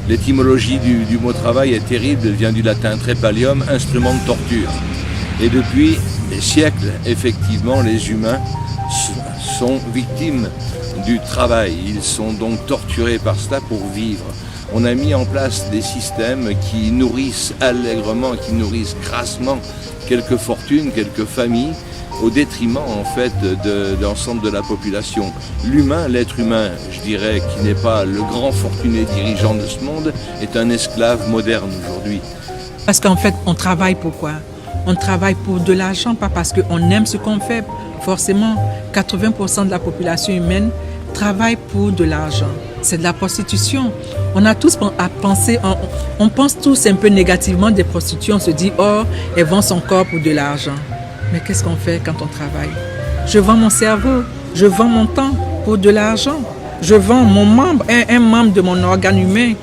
L'étymologie du mot travail est terrible, elle vient du latin trepalium, instrument de torture. Et depuis des siècles, effectivement, les humains sont victimes du travail. Ils sont donc torturés par cela pour vivre. On a mis en place des systèmes qui nourrissent allègrement, qui nourrissent grassement quelques fortunes, quelques familles, au détriment en fait de l'ensemble de la population. L'humain, l'être humain, je dirais, qui n'est pas le grand fortuné dirigeant de ce monde, est un esclave moderne aujourd'hui. Parce qu'en fait, on travaille pour quoi? On travaille pour de l'argent, pas parce qu'on aime ce qu'on fait. Forcément, 80% de la population humaine travaille pour de l'argent. C'est de la prostitution. On a tous à penser, on pense tous un peu négativement des prostituées. On se dit, oh, elles vendent son corps pour de l'argent. Mais qu'est-ce qu'on fait quand on travaille? Je vends mon cerveau, je vends mon temps pour de l'argent. Je vends mon membre, un membre de mon organe humain.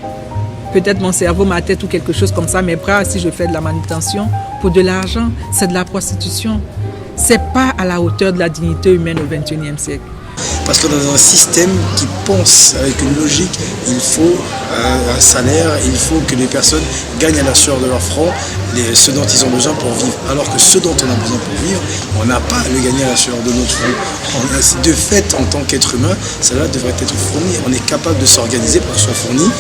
Peut-être mon cerveau, ma tête ou quelque chose comme ça, mes bras, si je fais de la manutention, pour de l'argent, c'est de la prostitution. C'est pas à la hauteur de la dignité humaine au XXIe siècle. Parce que dans un système qui pense avec une logique, il faut un salaire, il faut que les personnes gagnent à la sueur de leur front ce dont ils ont besoin pour vivre. Alors que ce dont on a besoin pour vivre, on n'a pas à le gagner à la sueur de notre front. De fait, en tant qu'être humain, cela devrait être fourni. On est capable de s'organiser pour que ce soit fourni.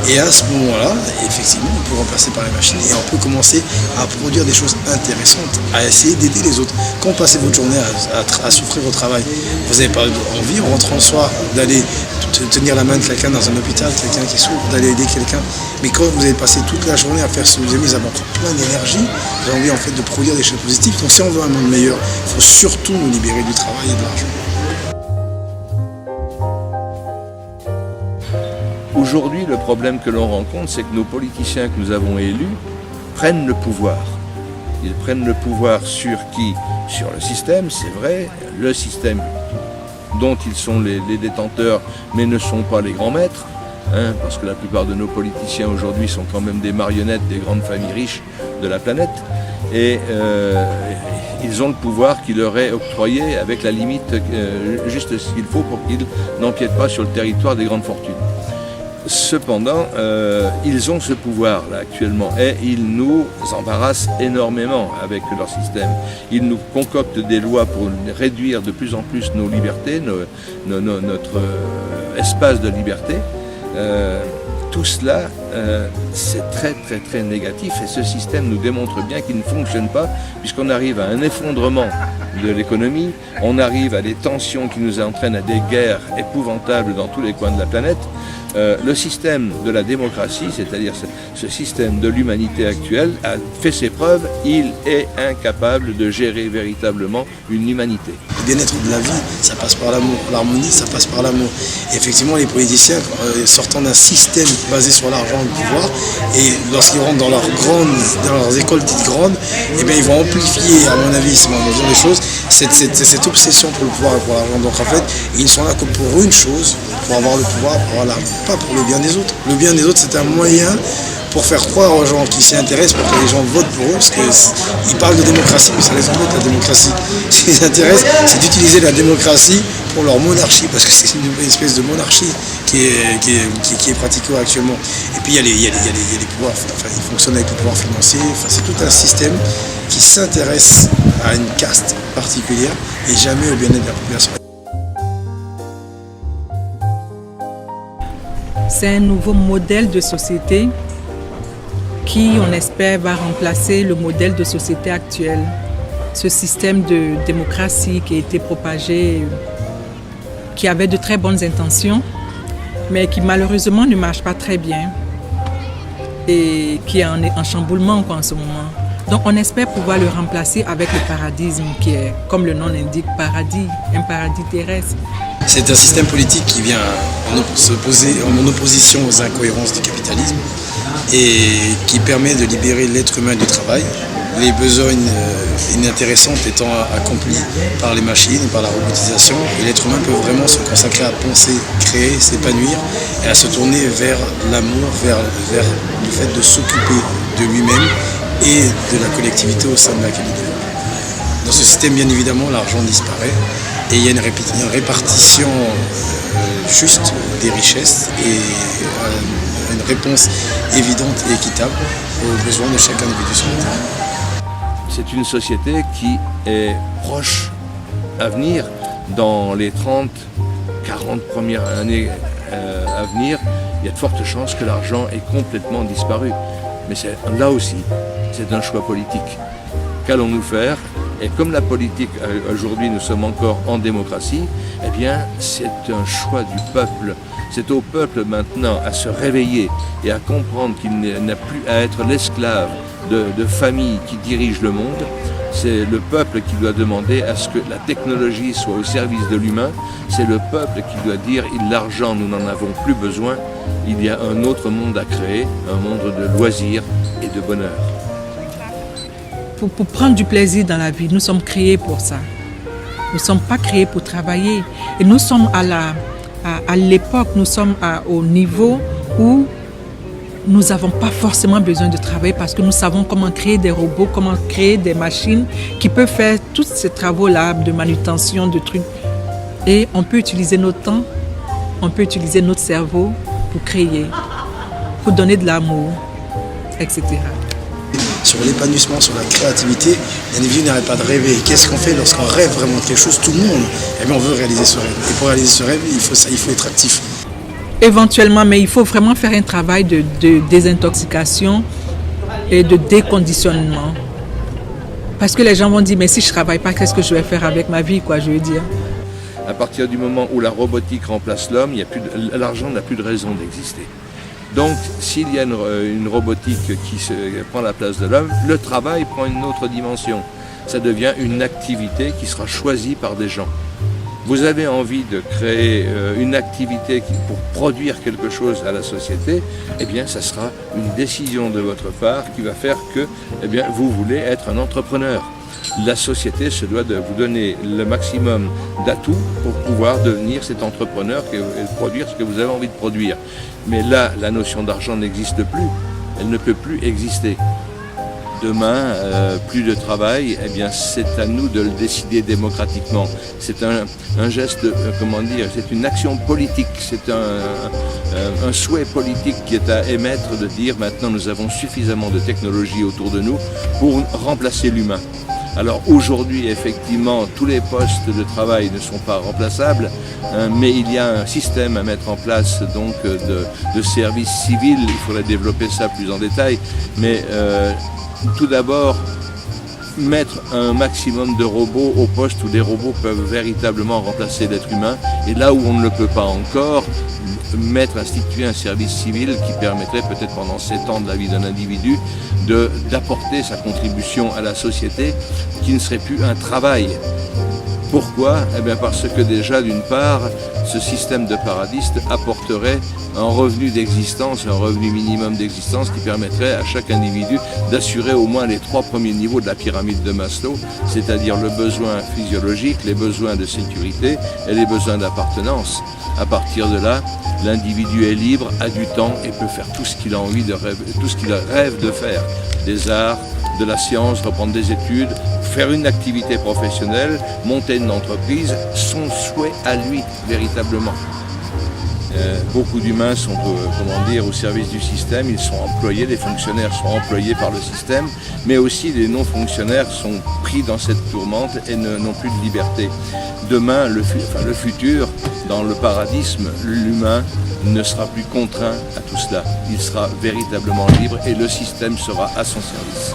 Et à ce moment-là, effectivement, on peut remplacer par les machines et on peut commencer à produire des choses intéressantes, à essayer d'aider les autres. Quand vous passez votre journée à souffrir au travail, vous n'avez pas envie, en rentrant le soir, d'aller tenir la main de quelqu'un dans un hôpital, quelqu'un qui souffre, d'aller aider quelqu'un. Mais quand vous avez passé toute la journée à faire ce que vous aimez, vous avez encore plein d'énergie, vous avez envie en fait de produire des choses positives. Donc si on veut un monde meilleur, il faut surtout nous libérer du travail et de l'argent. Aujourd'hui, le problème que l'on rencontre, c'est que nos politiciens que nous avons élus prennent le pouvoir. Ils prennent le pouvoir sur qui? Sur le système, c'est vrai, le système dont ils sont les détenteurs, mais ne sont pas les grands maîtres, parce que la plupart de nos politiciens aujourd'hui sont quand même des marionnettes des grandes familles riches de la planète, et ils ont le pouvoir qui leur est octroyé avec la limite juste ce qu'il faut pour qu'ils n'empiètent pas sur le territoire des grandes fortunes. Cependant, ils ont ce pouvoir-là actuellement et ils nous embarrassent énormément avec leur système. Ils nous concoctent des lois pour réduire de plus en plus nos libertés, notre espace de liberté. Tout cela, c'est très négatif et ce système nous démontre bien qu'il ne fonctionne pas puisqu'on arrive à un effondrement de l'économie, on arrive à des tensions qui nous entraînent à des guerres épouvantables dans tous les coins de la planète. Le système de la démocratie, c'est-à-dire ce système de l'humanité actuelle, a fait ses preuves. Il est incapable de gérer véritablement une humanité. Le bien-être de la vie, ça passe par l'amour. L'harmonie, ça passe par l'amour. Et effectivement, les politiciens, sortant d'un système basé sur l'argent et le pouvoir, et lorsqu'ils rentrent dans leurs écoles dites grandes, eh bien, ils vont amplifier, à mon avis, c'est ma vision des choses, cette obsession pour le pouvoir et pour l'argent. Donc en fait, ils ne sont là que pour une chose, pour avoir le pouvoir, pour avoir l'argent, pas pour le bien des autres. Le bien des autres, c'est un moyen pour faire croire aux gens qui s'y intéressent, pour que les gens votent pour eux, parce qu'ils parlent de démocratie, mais ça les embête la démocratie. Ce qui les intéresse, c'est d'utiliser la démocratie pour leur monarchie, parce que c'est une espèce de monarchie qui est pratiquée actuellement. Et puis il y a les pouvoirs, enfin, ils fonctionnent avec le pouvoir financier, enfin, c'est tout un système qui s'intéresse à une caste particulière et jamais au bien-être de la population. C'est un nouveau modèle de société qui, on espère, va remplacer le modèle de société actuel. Ce système de démocratie qui a été propagé, qui avait de très bonnes intentions, mais qui malheureusement ne marche pas très bien et qui est en chamboulement en ce moment. Donc on espère pouvoir le remplacer avec le paradisme qui est, comme le nom l'indique, paradis, un paradis terrestre. C'est un système politique qui vient en opposition aux incohérences du capitalisme et qui permet de libérer l'être humain du travail, les besognes inintéressantes étant accomplies par les machines, par la robotisation, et l'être humain peut vraiment se consacrer à penser, créer, s'épanouir et à se tourner vers l'amour, vers le fait de s'occuper de lui-même et de la collectivité au sein de laquelle il développe. Dans ce système, bien évidemment, l'argent disparaît et il y a une répartition juste des richesses et une réponse évidente et équitable aux besoins de chaque individu sur la Terre. C'est une société qui est proche à venir. Dans les 30, 40 premières années à venir, il y a de fortes chances que l'argent ait complètement disparu. Mais là aussi, c'est un choix politique. Qu'allons-nous faire? Et comme la politique, aujourd'hui nous sommes encore en démocratie, eh bien c'est un choix du peuple. C'est au peuple maintenant à se réveiller et à comprendre qu'il n'a plus à être l'esclave de familles qui dirigent le monde. C'est le peuple qui doit demander à ce que la technologie soit au service de l'humain. C'est le peuple qui doit dire « l'argent, nous n'en avons plus besoin. Il y a un autre monde à créer, un monde de loisirs et de bonheur. » Pour prendre du plaisir dans la vie, nous sommes créés pour ça. Nous ne sommes pas créés pour travailler. Et nous sommes à l'époque, nous sommes au niveau où nous n'avons pas forcément besoin de travailler parce que nous savons comment créer des robots, comment créer des machines qui peuvent faire tous ces travaux-là de manutention, de trucs. Et on peut utiliser notre temps, on peut utiliser notre cerveau pour créer, pour donner de l'amour, etc. Sur l'épanouissement, sur la créativité, l'individu n'arrête pas de rêver. Qu'est-ce qu'on fait lorsqu'on rêve vraiment de quelque chose? Tout le monde, eh bien, on veut réaliser ce rêve. Et pour réaliser ce rêve, il faut être actif. Éventuellement, mais il faut vraiment faire un travail de désintoxication et de déconditionnement. Parce que les gens vont dire, mais si je ne travaille pas, qu'est-ce que je vais faire avec ma vie, quoi, je veux dire. À partir du moment où la robotique remplace l'homme, l'argent n'a plus de raison d'exister. Donc, s'il y a une robotique qui prend la place de l'homme, le travail prend une autre dimension. Ça devient une activité qui sera choisie par des gens. Vous avez envie de créer une activité pour produire quelque chose à la société, eh bien, ça sera une décision de votre part qui va faire que, eh bien, vous voulez être un entrepreneur. La société se doit de vous donner le maximum d'atouts pour pouvoir devenir cet entrepreneur et produire ce que vous avez envie de produire. Mais là, la notion d'argent n'existe plus. Elle ne peut plus exister. Demain, plus de travail, eh bien, c'est à nous de le décider démocratiquement. C'est un geste, comment dire, c'est une action politique, c'est un souhait politique qui est à émettre de dire maintenant nous avons suffisamment de technologies autour de nous pour remplacer l'humain. Alors aujourd'hui, effectivement, tous les postes de travail ne sont pas remplaçables, mais il y a un système à mettre en place donc de service civil. Il faudrait développer ça plus en détail, mais tout d'abord, mettre un maximum de robots au poste où des robots peuvent véritablement remplacer l'être humain. Et là où on ne le peut pas encore, instituer un service civil qui permettrait peut-être pendant 7 ans de la vie d'un individu d'apporter sa contribution à la société qui ne serait plus un travail. Pourquoi? Eh bien parce que déjà, d'une part, ce système de paradiste apporterait un revenu d'existence, un revenu minimum d'existence qui permettrait à chaque individu d'assurer au moins les 3 premiers niveaux de la pyramide de Maslow, c'est-à-dire le besoin physiologique, les besoins de sécurité et les besoins d'appartenance. À partir de là, l'individu est libre, a du temps et peut faire tout ce qu'il a envie de rêver, tout ce qu'il rêve de faire. Des arts, de la science, reprendre des études, faire une activité professionnelle, monter une entreprise, son souhait à lui, véritablement. Beaucoup d'humains sont au service du système, ils sont employés, les fonctionnaires sont employés par le système, mais aussi les non-fonctionnaires sont pris dans cette tourmente et n'ont plus de liberté. Demain, le futur, dans le paradisme, l'humain ne sera plus contraint à tout cela. Il sera véritablement libre et le système sera à son service.